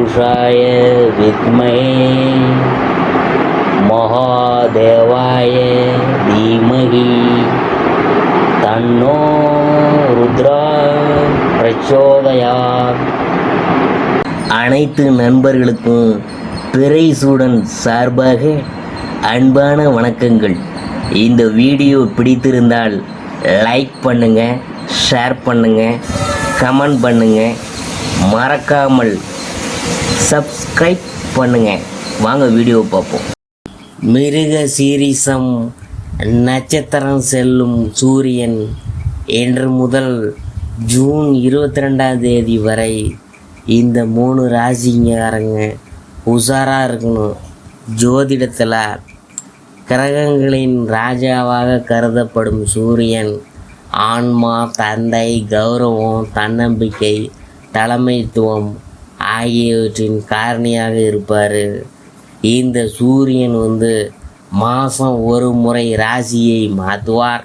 पुरुषाय विद्महे महादेवाय धीमहि तन्नो रुद्रा प्रचोदयात्. அனைத்து நண்பர்களுக்கும் பிறைசூடன் சார்பாக அன்பான வணக்கங்கள். இந்த வீடியோ பிடித்திருந்தால் லைக் பண்ணுங்கள், ஷேர் பண்ணுங்கள், கமெண்ட் பண்ணுங்கள், மறக்காமல் சப்ஸ்கிரைப் பண்ணுங்கள். வாங்க வீடியோ பார்ப்போம். மிருக சீரிசம் நட்சத்திரம் செல்லும் சூரியன் இன்று முதல் ஜூன் 22 வரை இந்த 3 ராசிக்காரங்க உஷாராக இருக்கணும். ஜோதிடத்தில் கிரகங்களின் ராஜாவாக கருதப்படும் சூரியன் ஆன்மா, தந்தை, கௌரவம், தன்னம்பிக்கை, தலைமைத்துவம் ஆகியவற்றின் காரணியாக இருப்பார். இந்த சூரியன் மாதம் ஒரு முறை ராசியை மாற்றுவார்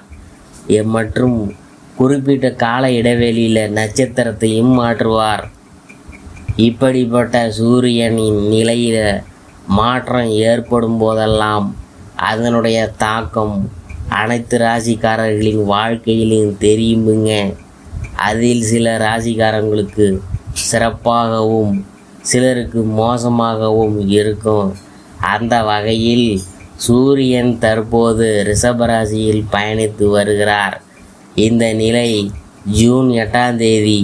மற்றும் குறிப்பிட்ட கால இடைவெளியில் நட்சத்திரத்தையும் மாற்றுவார். இப்படிப்பட்ட சூரியனின் நிலையில் மாற்றம் ஏற்படும் போதெல்லாம் அதனுடைய தாக்கம் அனைத்து ராசிக்காரர்களின் வாழ்க்கையிலும் தெரியுமுங்க. அதில் சில ராசிக்காரங்களுக்கு சிறப்பாகவும் சிலருக்கு மோசமாகவும் இருக்கும். அந்த வகையில் சூரியன் தற்போது ரிஷபராசியில் பயணித்து வருகிறார். இந்த நிலை ஜூன் 8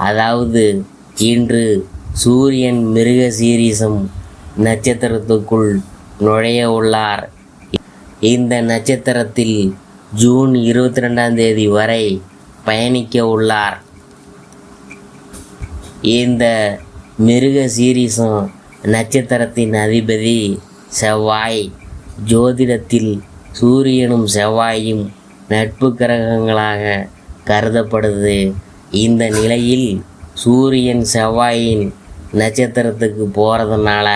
அதாவது இன்று சூரியன் மிருக சீரிசம் நட்சத்திரத்துக்குள் நுழைய உள்ளார். இந்த நட்சத்திரத்தில் ஜூன் 22 வரை பயணிக்க உள்ளார். இந்த மிருக சீரிசம் நட்சத்திரத்தின் அதிபதி செவ்வாய். ஜோதிடத்தில் சூரியனும் செவ்வாயும் நட்பு கிரகங்களாக கருதப்படுது. இந்த நிலையில் சூரியன் செவ்வாயின் நட்சத்திரத்துக்கு போகிறதுனால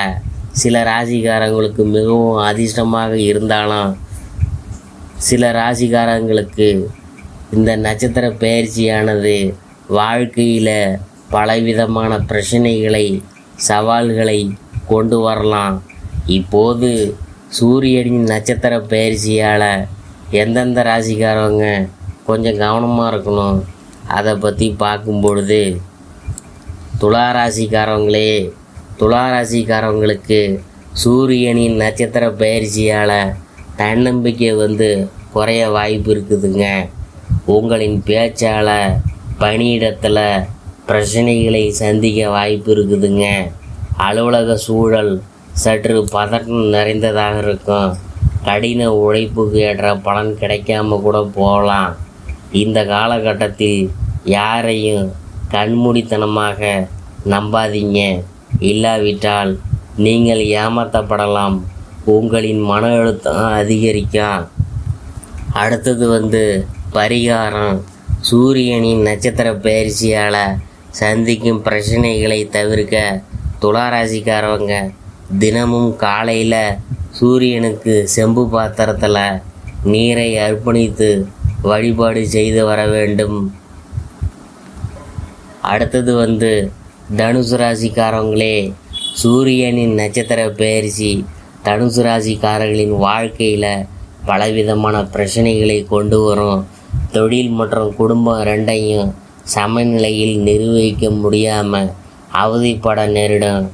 சில ராசிக்காரங்களுக்கு மிகவும் அதிர்ஷ்டமாக இருந்தாலும் சில ராசிக்காரங்களுக்கு இந்த நட்சத்திர பயிற்சியானது வாழ்க்கையில் பலவிதமான பிரச்சனைகளை, சவால்களை கொண்டு வரலாம். இப்போது சூரியனின் நட்சத்திர பயிற்சியால் எந்தெந்த ராசிக்காரவங்க கொஞ்சம் கவனமாக இருக்கணும் அதை பற்றி பார்க்கும் பொழுது, துளாராசிக்காரவங்களுக்கு சூரியனின் நட்சத்திர பயிற்சியால் தன்னம்பிக்கை குறைய வாய்ப்பு இருக்குதுங்க. உங்களின் பேச்சால் பணியிடத்தில் பிரச்சனைகளை சந்திக்க வாய்ப்பு இருக்குதுங்க. அலுவலக சூழல் சற்று பதட்டம் நிறைந்ததாக இருக்கும். கடின உழைப்புக்கு ஏற்ற பலன் கிடைக்காம கூட போகலாம். இந்த காலகட்டத்தில் யாரையும் கண்மூடித்தனமாக நம்பாதீங்க. இல்லாவிட்டால் நீங்கள் ஏமாற்றப்படலாம். உங்களின் மன அழுத்தம் அதிகரிக்கும். அடுத்தது பரிகாரம். சூரியனின் நட்சத்திர பயிற்சியால் சந்திக்கும் பிரச்சனைகளை தவிர்க்க துளாராசிக்காரவங்க தினமும் காலையில் சூரியனுக்கு செம்பு பாத்திரத்தில் நீரை அர்ப்பணித்து வழிபாடு செய்து வர வேண்டும். அடுத்தது தனுசு ராசிக்காரவங்களே, சூரியனின் நட்சத்திர பயிற்சி தனுசு ராசிக்காரர்களின் வாழ்க்கையில் பலவிதமான பிரச்சனைகளை கொண்டு வரும். தொழில் மற்றும் குடும்பம் ரெண்டையும் சமநிலையில் நிர்வகிக்க முடியாமல் அவதிப்பட நேரிடும்.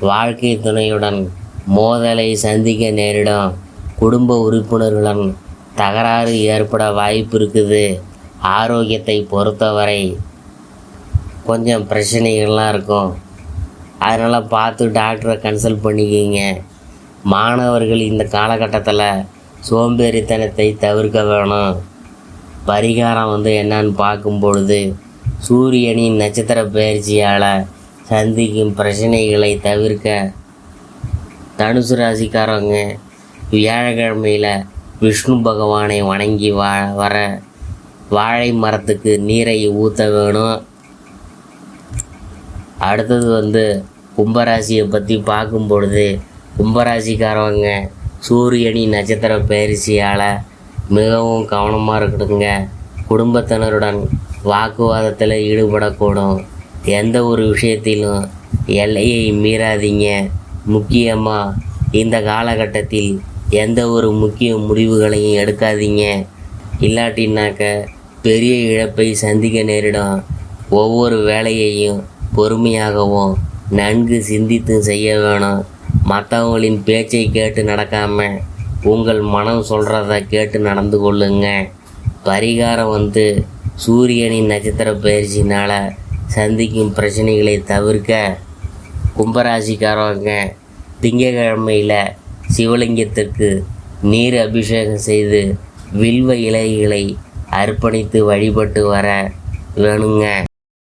வாழ்க்கை துணையுடன் மோதலை சந்திக்க நேரிடும். குடும்ப உறுப்பினர்களுடன் தகராறு ஏற்பட வாய்ப்பு இருக்குது. ஆரோக்கியத்தை பொறுத்தவரை கொஞ்சம் பிரச்சனைகள்லாம் இருக்கும். அதனால் பார்த்து டாக்டரை கன்சல்ட் பண்ணிக்கிங்க. மாணவர்கள் இந்த காலகட்டத்தில் சோம்பேறித்தனத்தை தவிர்க்க வேணும். பரிகாரம் என்னன்னு பார்க்கும் பொழுது, சூரியனின் நட்சத்திர பயிற்சியால் சந்திக்கும் பிரச்சனைகளை தவிர்க்க தனுசு ராசிக்காரவங்க வியாழக்கிழமையில் விஷ்ணு பகவானை வணங்கி வர வாழை மரத்துக்கு நீரை ஊற்ற வேணும். அடுத்தது கும்பராசியை பற்றி பார்க்கும் பொழுது, கும்பராசிக்காரவங்க சூரியனின் நட்சத்திர பயிற்சியால் மிகவும் கவனமாக இருக்கணுங்க. குடும்பத்தினருடன் வாக்குவாதத்தில் ஈடுபடக்கூடும். எந்த ஒரு விஷயத்திலும் எல்லையை மீறாதீங்க. முக்கியமாக இந்த காலகட்டத்தில் எந்த ஒரு முக்கிய முடிவுகளையும் எடுக்காதீங்க. இல்லாட்டினாக்க பெரிய இழப்பை சந்திக்க நேரிடும். ஒவ்வொரு வேலையையும் பொறுமையாகவும் நன்கு சிந்தித்து செய்ய வேணும். மற்றவங்களின் பேச்சை கேட்டு நடக்காம உங்கள் மனம் சொல்கிறத கேட்டு நடந்து கொள்ளுங்க. பரிகாரம் சூரியனின் நட்சத்திர பயிற்சினால் சந்திக்கும் பிரச்சனைகளை தவிர்க்க கும்பராசிக்காரவங்க திங்கக்கிழமையில் சிவலிங்கத்திற்கு நீர் அபிஷேகம் செய்து வில்வ இலைகளை அர்ப்பணித்து வழிபட்டு வர வேணுங்க.